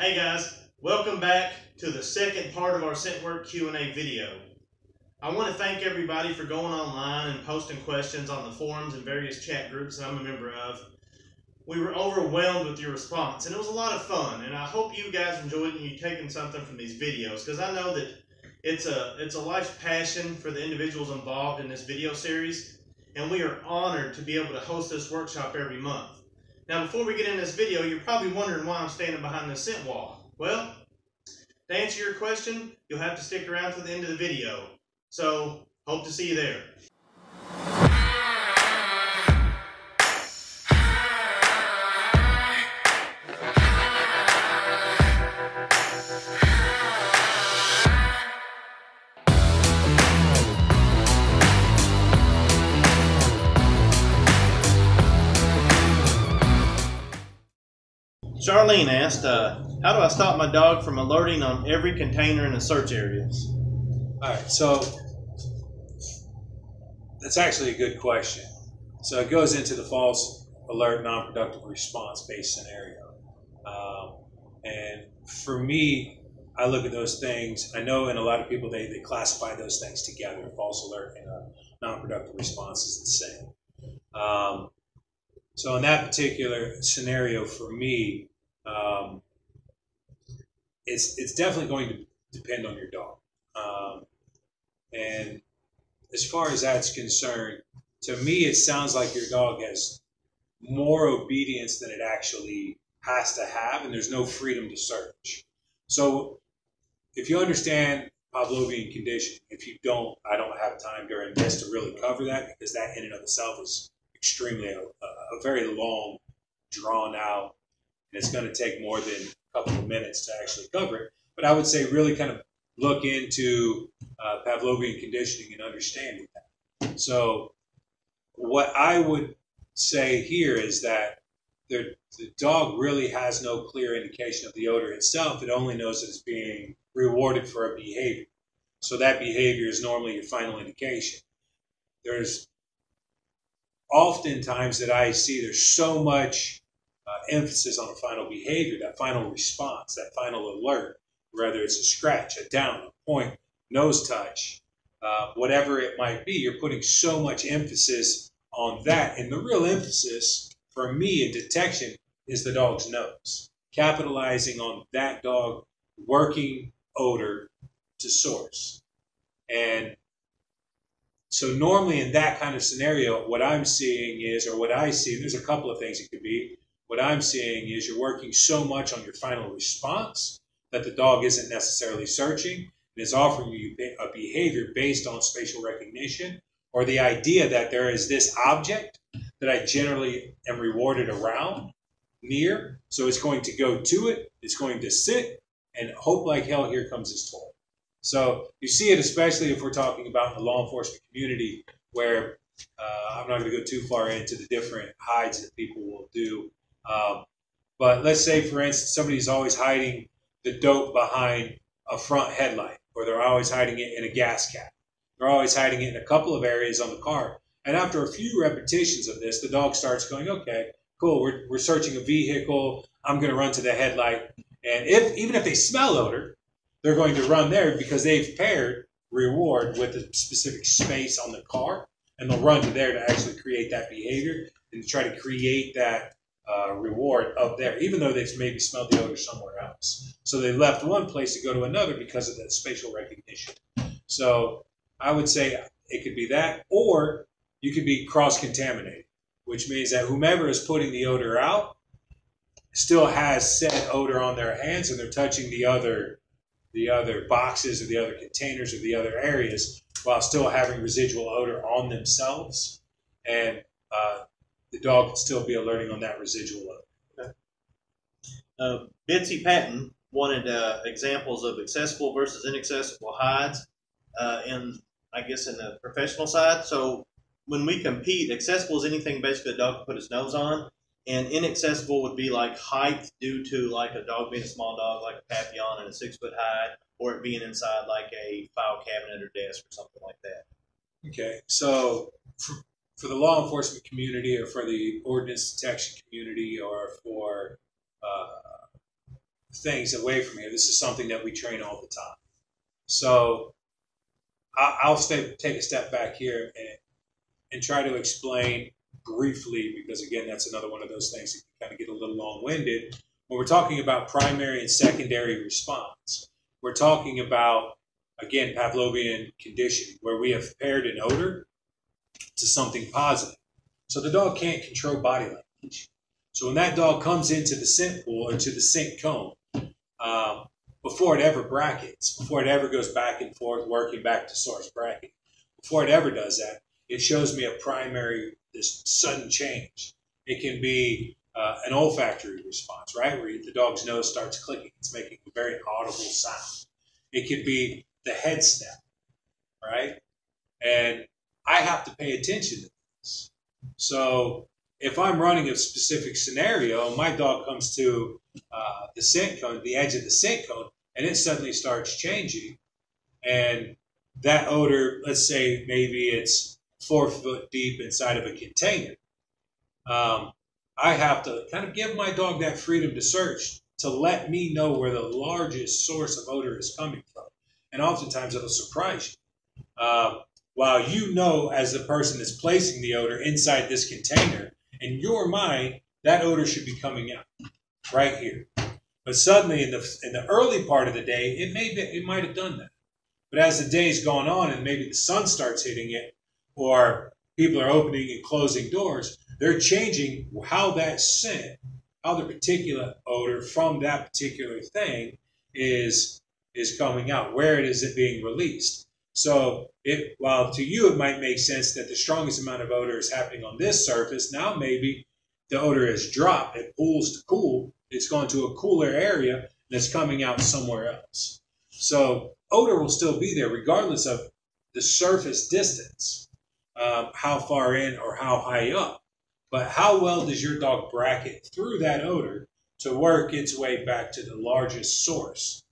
Hey guys, welcome back to the second part of our Scentwork Q&A video. I want to thank everybody for going online and posting questions on the forums and various chat groups that I'm a member of. We were overwhelmed with your response and it was a lot of fun, and I hope you guys enjoyed it and you've taken something from these videos, because I know that it's a life's passion for the individuals involved in this video series, and we are honored to be able to host this workshop every month. Now, before we get into this video, you're probably wondering why I'm standing behind this scent wall. Well, to answer your question, you'll have to stick around to the end of the video. So, hope to see you there. Charlene asked, how do I stop my dog from alerting on every container in the search areas? All right, so that's actually a good question. So it goes into the false alert, non-productive response-based scenario. And for me, I look at those things. I know in a lot of people, they classify those things together. False alert and a non-productive response is the same. So in that particular scenario for me, it's definitely going to depend on your dog. And as far as that's concerned, to me, it sounds like your dog has more obedience than it actually has to have, and there's no freedom to search. So if you understand Pavlovian conditioning, if you don't, I don't have time during this to really cover that, because that in and of itself is extremely a very long, drawn out, and it's going to take more than a couple of minutes to actually cover it. But I would say really kind of look into Pavlovian conditioning and understanding that. So what I would say here is that the dog really has no clear indication of the odor itself. It only knows that it's being rewarded for a behavior. So that behavior is normally your final indication. There's oftentimes that I see there's so much emphasis on the final behavior, that final response, that final alert, whether it's a scratch, a down, a point, nose touch, whatever it might be. You're putting so much emphasis on that. And the real emphasis for me in detection is the dog's nose, capitalizing on that dog working odor to source. And so normally in that kind of scenario, what I'm seeing is, or what I see, there's a couple of things it could be. What I'm seeing is you're working so much on your final response that the dog isn't necessarily searching and is offering you a behavior based on spatial recognition, or the idea that there is this object that I generally am rewarded around, near, so it's going to go to it, it's going to sit, and hope like hell here comes this toy. So you see it especially if we're talking about the law enforcement community, where I'm not going to go too far into the different hides that people will do. But let's say, for instance, somebody's always hiding the dope behind a front headlight, or they're always hiding it in a gas cap. They're always hiding it in a couple of areas on the car. And after a few repetitions of this, the dog starts going, okay, cool, we're searching a vehicle. I'm going to run to the headlight. And even if they smell odor, they're going to run there because they've paired reward with a specific space on the car, and they'll run to there to actually create that behavior and try to create that reward up there, even though they've maybe smelled the odor somewhere else. So they left one place to go to another because of that spatial recognition. So I would say it could be that, or you could be cross-contaminated, which means that whomever is putting the odor out still has said odor on their hands, and they're touching the other boxes or the other containers or the other areas while still having residual odor on themselves, and the dog can still be alerting on that residual odor. Okay. Betsy Patton wanted examples of accessible versus inaccessible hides in the professional side. So when we compete, accessible is anything basically a dog can put his nose on, and inaccessible would be like height due to like a dog being a small dog, like a Papillon and a 6-foot hide, or it being inside like a file cabinet or desk or something like that. Okay, so for the law enforcement community, or for the ordnance detection community, or for things away from here. This is something that we train all the time. So I'll take a step back here and try to explain briefly, because again, that's another one of those things that can kind of get a little long-winded. When we're talking about primary and secondary response, we're talking about, again, Pavlovian conditioning, where we have paired an odor to something positive. So the dog can't control body language. So when that dog comes into the scent pool or to the scent cone, before it ever brackets, before it ever goes back and forth, working back to source bracket, before it ever does that, it shows me a primary, this sudden change. It can be an olfactory response, right, where the dog's nose starts clicking. It's making a very audible sound. It could be the head snap, right? And I have to pay attention to this. So if I'm running a specific scenario, my dog comes to the scent cone, the edge of the scent cone, and it suddenly starts changing. And that odor, let's say maybe it's 4 foot deep inside of a container. I have to kind of give my dog that freedom to search to let me know where the largest source of odor is coming from. And oftentimes it'll surprise you. While you know, as the person that's placing the odor inside this container, in your mind, that odor should be coming out right here. But suddenly in the early part of the day, it might have done that. But as the day's gone on and maybe the sun starts hitting it, or people are opening and closing doors, they're changing how that scent, how the particular odor from that particular thing is coming out, where it being released. So while to you it might make sense that the strongest amount of odor is happening on this surface, now maybe the odor has dropped. It pools to cool. It's gone to a cooler area and it's coming out somewhere else. So odor will still be there regardless of the surface distance, how far in or how high up. But how well does your dog bracket through that odor to work its way back to the largest source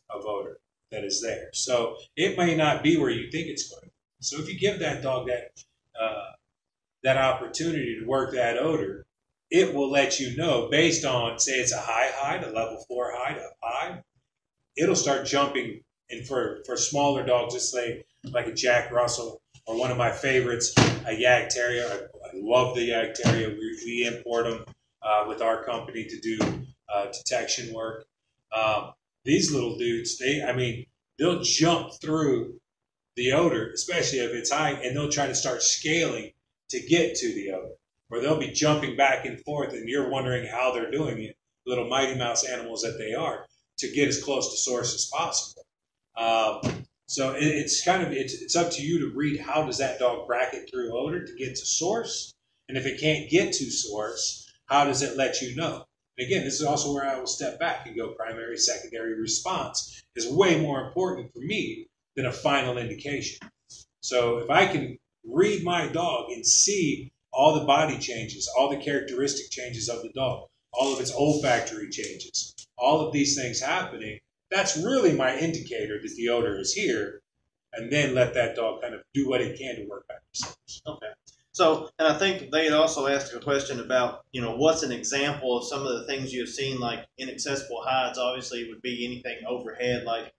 of odor that is there? So it may not be where you think it's going to be. So if you give that dog that opportunity to work that odor, it will let you know based on, say it's a high, a level 4 high, it'll start jumping. And for smaller dogs, just like a Jack Russell or one of my favorites, a Yag Terrier. I love the Yag Terrier. We import them with our company to do detection work. These little dudes, they'll jump through the odor, especially if it's high, and they'll try to start scaling to get to the odor. Or they'll be jumping back and forth, and you're wondering how they're doing it, little Mighty Mouse animals that they are, to get as close to source as possible. So it's up to you to read how does that dog bracket through odor to get to source, and if it can't get to source, how does it let you know? And again, this is also where I will step back and go primary, secondary response is way more important for me than a final indication. So if I can read my dog and see all the body changes, all the characteristic changes of the dog, all of its olfactory changes, all of these things happening, that's really my indicator that the odor is here, and then let that dog kind of do what it can to work back to source. Okay. So, and I think they had also asked a question about, what's an example of some of the things you've seen, like inaccessible hides. Obviously, it would be anything overhead, like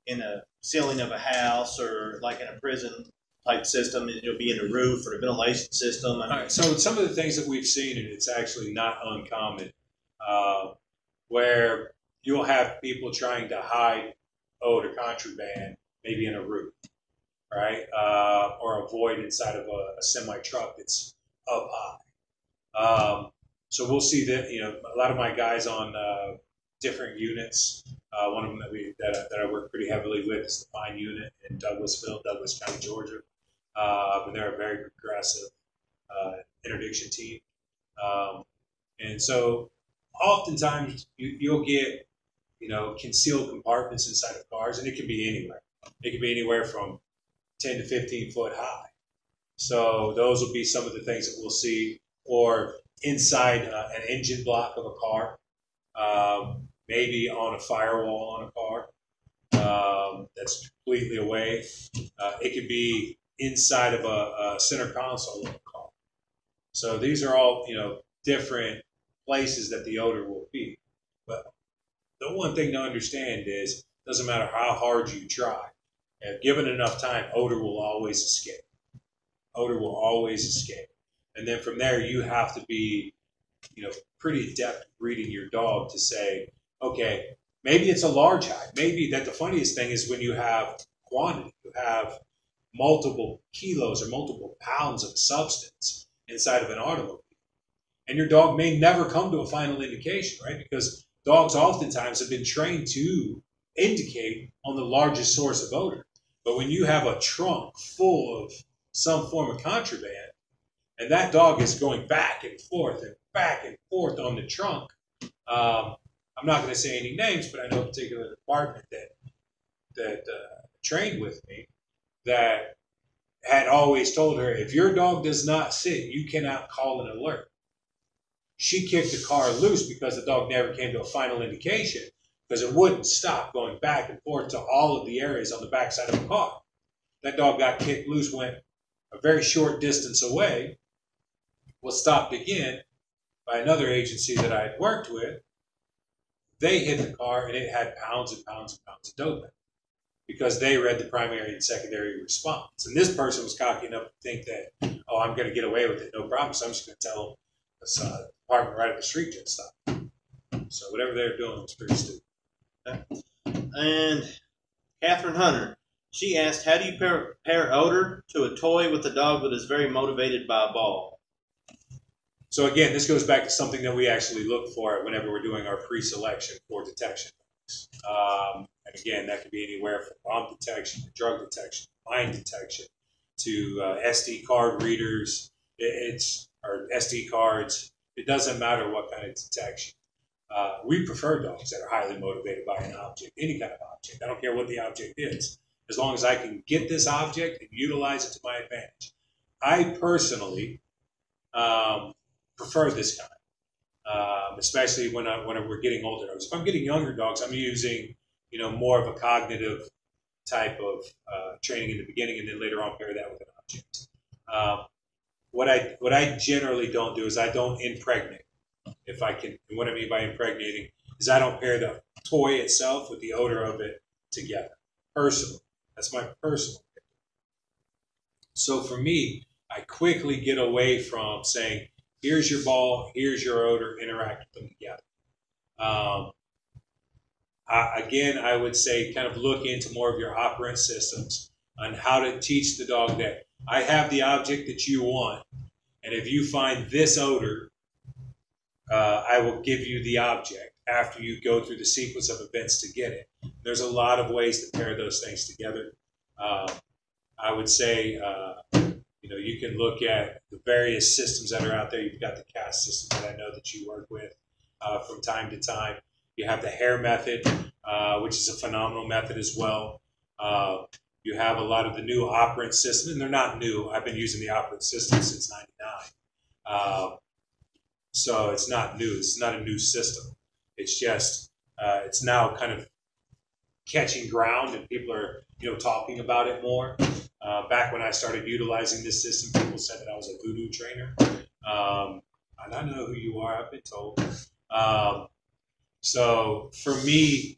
in a ceiling of a house or like in a prison type system. It'll be in a roof or a ventilation system. All right. So some of the things that we've seen, and it's actually not uncommon, where you'll have people trying to hide odor contraband, maybe in a roof, right? Or a void inside of a semi-truck that's up high. So we'll see that, a lot of my guys on different units, one of them that I work pretty heavily with is the Fine unit in Douglas County, Georgia. And they're a very progressive interdiction team. And so oftentimes you'll get, concealed compartments inside of cars, and it can be anywhere. It can be anywhere from 10 to 15 foot high. So those will be some of the things that we'll see, or inside an engine block of a car, maybe on a firewall on a car that's completely away. It could be inside of a center console of a car. So these are all, different places that the odor will be. But The one thing to understand is, doesn't matter how hard you try, if given enough time, odor will always escape. Odor will always escape. And then from there, you have to be, pretty adept at reading your dog to say, okay, maybe it's a large hide. Maybe that the funniest thing is when you have quantity, you have multiple kilos or multiple pounds of substance inside of an automobile. And your dog may never come to a final indication, right? Because dogs oftentimes have been trained to indicate on the largest source of odor. But when you have a trunk full of some form of contraband, and that dog is going back and forth on the trunk, I'm not going to say any names, but I know a particular department that trained with me that had always told her, if your dog does not sit, you cannot call an alert. She kicked the car loose because the dog never came to a final indication, because it wouldn't stop going back and forth to all of the areas on the backside of the car. That dog got kicked loose, went a very short distance away, was stopped again by another agency that I had worked with. They hit the car and it had pounds and pounds and pounds of dope in it, because they read the primary and secondary response. And this person was cocky enough to think that, oh, I'm going to get away with it, no problem. So I'm just going to tell this department right up the street to stop. So whatever they're doing was pretty stupid. And Catherine Hunter, she asked, how do you pair odor to a toy with a dog that is very motivated by a ball? So again, this goes back to something that we actually look for whenever we're doing our pre-selection for detection. And again, that could be anywhere from bomb detection to drug detection, mine detection, to SD card readers, or SD cards. It doesn't matter what kind of detection. We prefer dogs that are highly motivated by an object, any kind of object. I don't care what the object is, as long as I can get this object and utilize it to my advantage. I personally prefer this kind, especially when we're getting older dogs. If I'm getting younger dogs, I'm using more of a cognitive type of training in the beginning, and then later on pair that with an object. What I generally don't do is I don't impregnate. If I can, and what I mean by impregnating is I don't pair the toy itself with the odor of it together. Personally, that's my personal opinion. So for me, I quickly get away from saying, here's your ball, here's your odor, interact with them together. Again, I would say kind of look into more of your operant systems on how to teach the dog that I have the object that you want, and if you find this odor, I will give you the object after you go through the sequence of events to get it. There's a lot of ways to pair those things together. I would say, you can look at the various systems that are out there. You've got the CAST system that I know that you work with from time to time. You have the hair method, which is a phenomenal method as well. You have a lot of the new operant systems, and they're not new. I've been using the operant system since '99. So it's not new. It's not a new system. It's just, it's now kind of catching ground, and people are, talking about it more. Back when I started utilizing this system, people said that I was a voodoo trainer. And I know who you are, I've been told. So for me,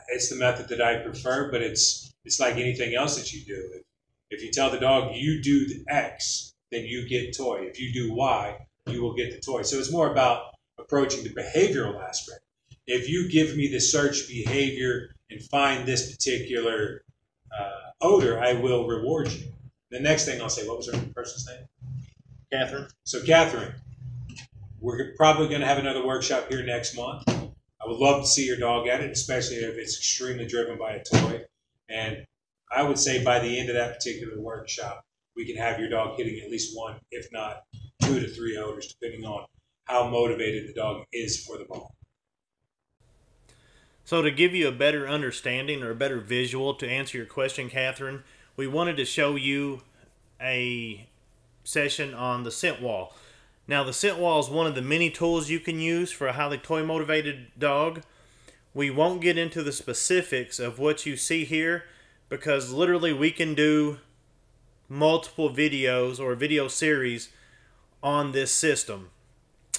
it's the method that I prefer, but it's like anything else that you do. If you tell the dog, you do the X, then you get toy. If you do Y, you will get the toy. So it's more about approaching the behavioral aspect. If you give me the search behavior and find this particular odor, I will reward you. The next thing I'll say, what was her person's name? Catherine. So Catherine, we're probably going to have another workshop here next month. I would love to see your dog at it, especially if it's extremely driven by a toy. And I would say by the end of that particular workshop, we can have your dog hitting at least one, if not 2 to 3 odors, depending on how motivated the dog is for the ball. So to give you a better understanding or a better visual to answer your question, Catherine, we wanted to show you a session on the scent wall. Now, the scent wall is one of the many tools you can use for a highly toy motivated dog. We won't get into the specifics of what you see here, because literally we can do multiple videos or a video series on this system.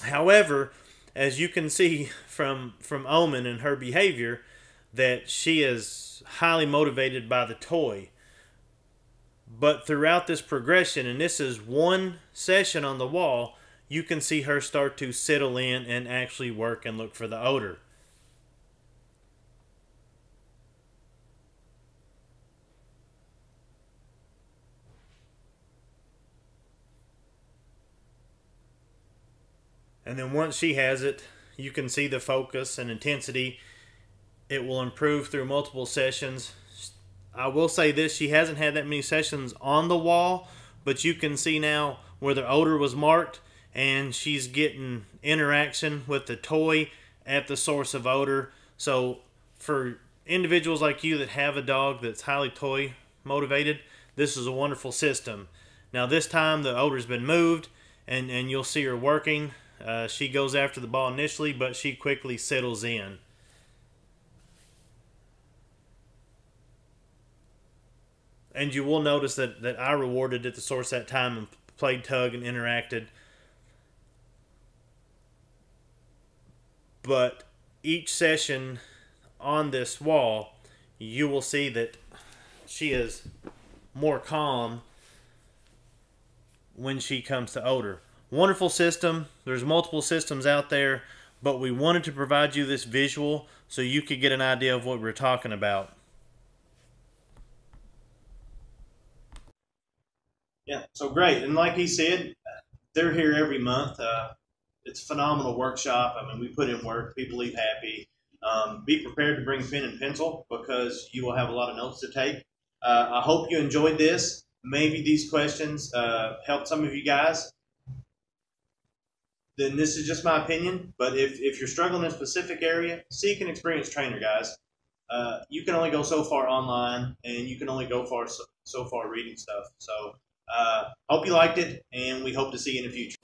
However, as you can see from Omen and her behavior, that she is highly motivated by the toy. But throughout this progression, and this is one session on the wall, you can see her start to settle in and actually work and look for the odor. And then once she has it, you can see the focus and intensity. It will improve through multiple sessions. I will say this, she hasn't had that many sessions on the wall, but you can see now where the odor was marked, and she's getting interaction with the toy at the source of odor. So for individuals like you that have a dog that's highly toy motivated, this is a wonderful system. Now this time the odor's been moved, and you'll see her working. She goes after the ball initially, but she quickly settles in. And you will notice that I rewarded at the source that time and played tug and interacted. But each session on this wall, you will see that she is more calm when she comes to odor. Wonderful system. There's multiple systems out there, but we wanted to provide you this visual so you could get an idea of what we're talking about. Yeah, so great. And like he said, they're here every month. It's a phenomenal workshop. I mean, we put in work. People leave happy. Be prepared to bring pen and pencil because you will have a lot of notes to take. I hope you enjoyed this. Maybe these questions helped some of you guys. Then this is just my opinion. But if you're struggling in a specific area, seek an experienced trainer, guys. You can only go so far online, and you can only go so far reading stuff. So hope you liked it, and we hope to see you in the future.